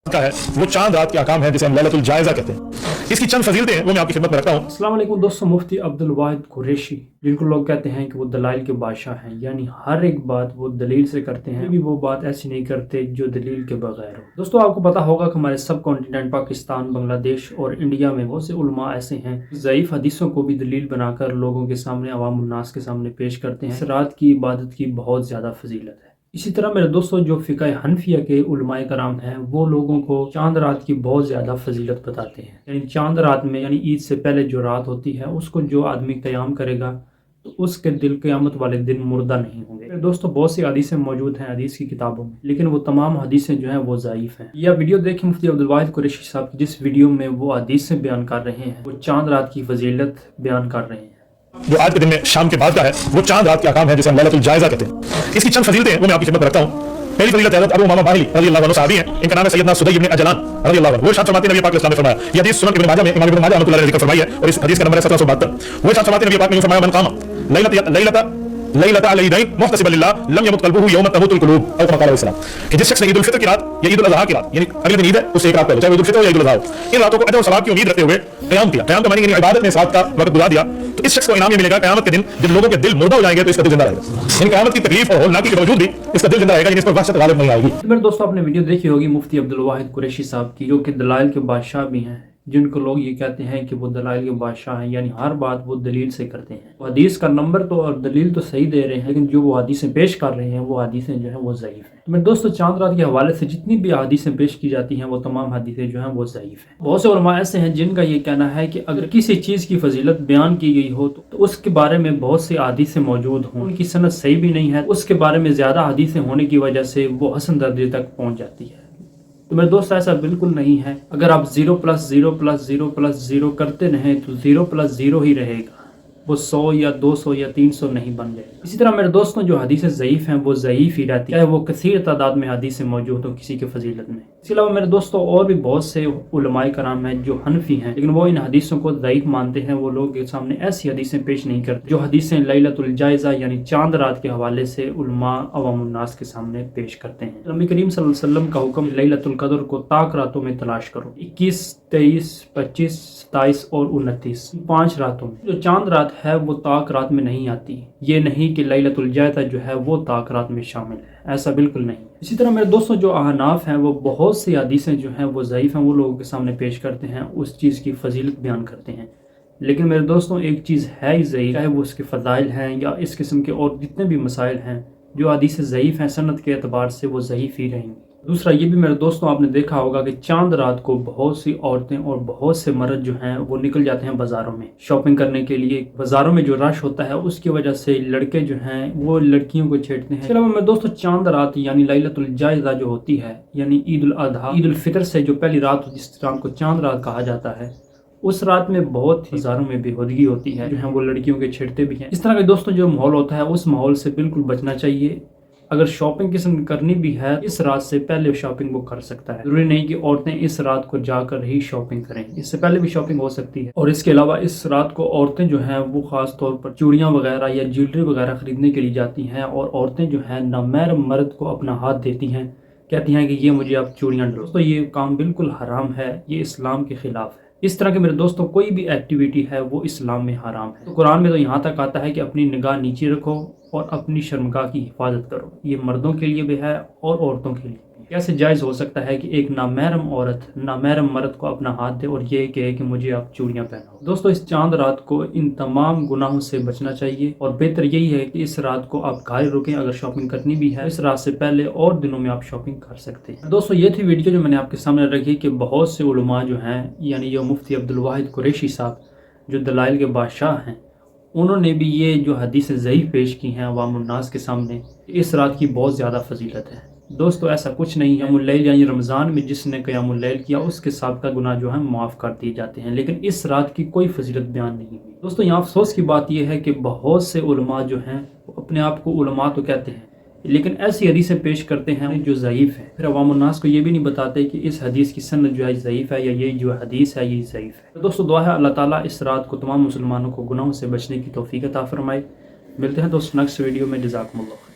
का है वो चांद रात के अहकाम है जिसे हम लैलतुल जायजा कहते हैं। इसकी चंद फजीलतें हैं वो मैं आपकी खिदमत में रखता हूँ। अस्सलाम वालेकुम दोस्तों, मुफ्ती अब्दुल वाहिद कुरैशी जिनको लोग कहते हैं कि वो दलाइल के बादशाह हैं, यानी हर एक बात वो दलील से करते हैं, भी वो बात ऐसी नहीं करते जो दलील के बगैर हो। दोस्तों आपको पता होगा कि हमारे सब कॉन्टिनेंट पाकिस्तान, बांग्लादेश और इंडिया में बहुत से उलमा ऐसे हैं ज़ईफ हदीसों को भी दलील बनाकर लोगों के सामने, अवाम उन्नास के सामने पेश करते हैं। इस रात की इबादत की बहुत ज़्यादा फजीलत है। इसी तरह मेरे दोस्तों जो फ़िक़्ह हनफिया के उलमाए कराम हैं वो लोगों को चांद रात की बहुत ज़्यादा फजीलत बताते हैं। यानी चांद रात में, यानी ईद से पहले जो रात होती है उसको जो आदमी क़याम करेगा तो उसके दिल क़यामत वाले दिन मुर्दा नहीं होंगे। मेरे दोस्तों बहुत सी हदीसें मौजूद हैं हदीस की किताबों में, लेकिन वो तमाम हदीसें जो हैं वो ज़ईफ़ हैं। यह वीडियो देखें मुफ्ती अब्दुल वाहिद कुरैशी साहब की, जिस वीडियो में वो हदीसें बयान कर रहे हैं, वो चांद रात की फजीलत बयान कर रहे हैं। जो आज के दिन में शाम के बाद का है वो चांद रात के अहकाम है जिसे हम लैलतुल जायजा कहते हैं। इसकी चंद फजीलतें हैं वो मैं आपकी खिदमत में रखता हूँ। पहली फजीलत है अबू उमामा बाहिली रज़ियल्लाहु अन्हु सहाबी हैं, इनका नाम है सैयदना सुदैय इब्न अजलान रज़ियल्लाहु अन्हु। वो इरशाद फरमाते हैं नबी पाक ने फरमाया, ये हदीस सुनन इब्न माजा में इमाम इब्न माजा रहमतुल्लाह अलैहि ने फरमाई है और इस हदीस का नंबर है 1772। वो इरशाद फरमाते हैं नबी पाक ने फरमाया, मन कामा लैलता अलईदैन मुहतसिबन लिल्लाह लम यमुत क़ल्बुहु यौम तमूतुल क़ुलूब औ कमा क़ाल अलैहि, कि जिस शख्स ने ईद उल फितर की रात या ईद उल अज़हा की रात, यानी अगले दिन ईद है उससे एक रात पहले, चाहे ईद उल फितर या ईद उल अज़हा हो, इन रातों को अजर और सवाब की उम्मीद रखते हुए क़याम किया, क़याम का माने यानी इबादत में साथ का वक्त गुजार दिया, तो इस शख्स को इनाम ये मिलेगा क़यामत के दिन जब लोगों के दिल मुर्दा हो जाएंगे तो इसका दिल जिंदा रहेगा। इन क़यामत की तकलीफ और होलनाकी के बावजूद भी इसका दिल जिंदा रहेगा, इस पर वहशत गालिब नहीं आएगी। मेरे दोस्तों आपने वीडियो देखी होगी मुफ्ती अब्दुल वाहिद कुरैशी साहब की, जो कि दलाइल के बादशाह भी हैं, जिनको लोग ये कहते हैं कि वो दलाइल के बादशाह हैं, यानी हर बात वो दलील से करते हैं। वो हदीस का नंबर तो और दलील तो सही दे रहे हैं, लेकिन जो वो हदीसें पेश कर रहे हैं वो हदीसें जो हैं वो ज़ईफ़ हैं। तो मेरे दोस्तों चांद रात के हवाले से जितनी भी हदीसें पेश की जाती हैं वो तमाम हदीसें जो हैं वो ज़ईफ़ हैं। बहुत से उलमा ऐसे हैं जिनका ये कहना है कि अगर किसी चीज़ की फजीलत बयान की गई हो तो उसके बारे में बहुत सी हदीसें मौजूद हों, उनकी सनद सही भी नहीं है, उसके बारे में ज़्यादा हदीसें होने की वजह से वो हसन दर्जे तक पहुँच जाती है। तो मेरे दोस्त ऐसा बिल्कुल नहीं है। अगर आप 0+0+0+0 करते रहें तो 0+0 ही रहेगा, वो 100 या 200 या 300 नहीं बन जाएगा। इसी तरह मेरे दोस्तों जो हदीसें ज़ईफ़ हैं वो ज़ईफ़ ही रहती है, वो कसीर तादाद में हदीसें मौजूद हो किसी के फजीलत में। इसके अलावा मेरे दोस्तों और भी बहुत से उलमाए कराम हैं जो हनफी हैं, लेकिन वो इन हदीसों को ज़ईफ़ मानते हैं। वो लोग के सामने ऐसी हदीसें पेश नहीं करते जो हदीसें लैलतुल जायज़ा यानी चांद रात के हवाले से उलमा अवाम उन्नास के सामने पेश करते हैं। नबी करीम सल्लल्लाहु अलैहि वसल्लम का हुक्म लैलतुल क़द्र को ताक रातों में तलाश करो, 21, 23, 25, 27 और 29 5 रातों में। जो चांद रात है वो ताक रात में नहीं आती। ये नहीं कि लैलतुल जायज़ा जो है वो ताक रात में शामिल है, ऐसा बिल्कुल नहीं। इसी तरह मेरे दोस्तों जो अहनाफ हैं वो बहुत सी हदीसें जो हैं वो ज़ईफ़ हैं, वो लोगों के सामने पेश करते हैं, उस चीज़ की फजीलत बयान करते हैं। लेकिन मेरे दोस्तों एक चीज़ है ही ज़ईफ़, चाहे वो उसके फ़ज़ाइल हैं या इस किस्म के और जितने भी मसाइल हैं, जो हदीसें ज़ईफ़ हैं सनद के एतबार से वो ज़ईफ़ ही रहेंगी। दूसरा ये भी मेरे दोस्तों आपने देखा होगा कि चांद रात को बहुत सी औरतें और बहुत से मर्द जो हैं वो निकल जाते हैं बाज़ारों में शॉपिंग करने के लिए। बाज़ारों में जो रश होता है उसकी वजह से लड़के जो हैं वो लड़कियों को छेड़ते हैं। इसके अलावा मेरे दोस्तों चांद रात यानी लैलतुल जायज़ा जो होती है, यानी ईद उल अज़हा, ईद उल फितर से जो पहली रात होती है जिस रात को चांद रात कहा जाता है, उस रात में बहुत बाज़ारों में बेहूदगी होती है, जो है वो लड़कियों के छेड़ते भी हैं। इस तरह के दोस्तों जो माहौल होता है उस माहौल से बिल्कुल बचना चाहिए। अगर शॉपिंग किसी करनी भी है इस रात से पहले शॉपिंग वो कर सकता है, जरूरी नहीं कि औरतें इस रात को जाकर ही शॉपिंग करें, इससे पहले भी शॉपिंग हो सकती है। और इसके अलावा इस रात को औरतें जो हैं वो खास तौर पर चूड़ियां वगैरह या ज्वेलरी वगैरह खरीदने के लिए जाती हैं, और औरतें जो हैं नामहरम मर्द को अपना हाथ देती हैं, कहती हैं कि ये मुझे आप चूड़ियाँ डालो। तो ये काम बिल्कुल हराम है, ये इस्लाम के खिलाफ है। इस तरह के मेरे दोस्तों कोई भी एक्टिविटी है वो इस्लाम में हराम है। तो कुरान में तो यहाँ तक आता है कि अपनी निगाह नीचे रखो और अपनी शर्मगाह की हिफाजत करो। ये मर्दों के लिए भी है और औरतों के लिए भी। कैसे जायज़ हो सकता है कि एक नामहरम औरत नामहरम मर्द को अपना हाथ दे और ये कहे कि मुझे आप चूड़ियाँ पहनाओ। दोस्तों इस चांद रात को इन तमाम गुनाहों से बचना चाहिए, और बेहतर यही है कि इस रात को आप घर रुकें। अगर शॉपिंग करनी भी है इस रात से पहले और दिनों में आप शॉपिंग कर सकते हैं। दोस्तों ये थी वीडियो जो मैंने आपके सामने रखी कि बहुत से उलमा जो हैं, यानी ये मुफ्ती अब्दुल वाहिद कुरैशी साहब जो दलाइल के बादशाह हैं, उन्होंने भी ये जो हदीसें ज़ईफ़ पेश की हैं अवाम उन्नास के सामने, इस रात की बहुत ज़्यादा फजीलत है। दोस्तों ऐसा कुछ नहीं है। क़यामुल लैल यानी रमज़ान में जिसने क़यामुल लैल किया उसके साबिक़ा गुनाह जो है माफ़ कर दिए जाते हैं, लेकिन इस रात की कोई फजीलत बयान नहीं हुई। दोस्तों यहाँ अफसोस की बात यह है कि बहुत से उलमा जो हैं वो अपने आप को उलमा तो कहते हैं, लेकिन ऐसी हदीसें पेश करते हैं जो ज़ईफ़ है। फिर अवाम उन्नास को ये भी नहीं बताते कि इस हदीस की सनद जो है ज़ईफ़ है या ये जो हदीस है ये ज़ईफ़ है। तो दोस्तों दुआ है अल्लाह ताला इस रात को तमाम मुसलमानों को गुनाहों से बचने की तौफ़ीक़ अता फ़रमाए। मिलते हैं दोस्तों नेक्स्ट वीडियो में। जज़ाकुमुल्लाह।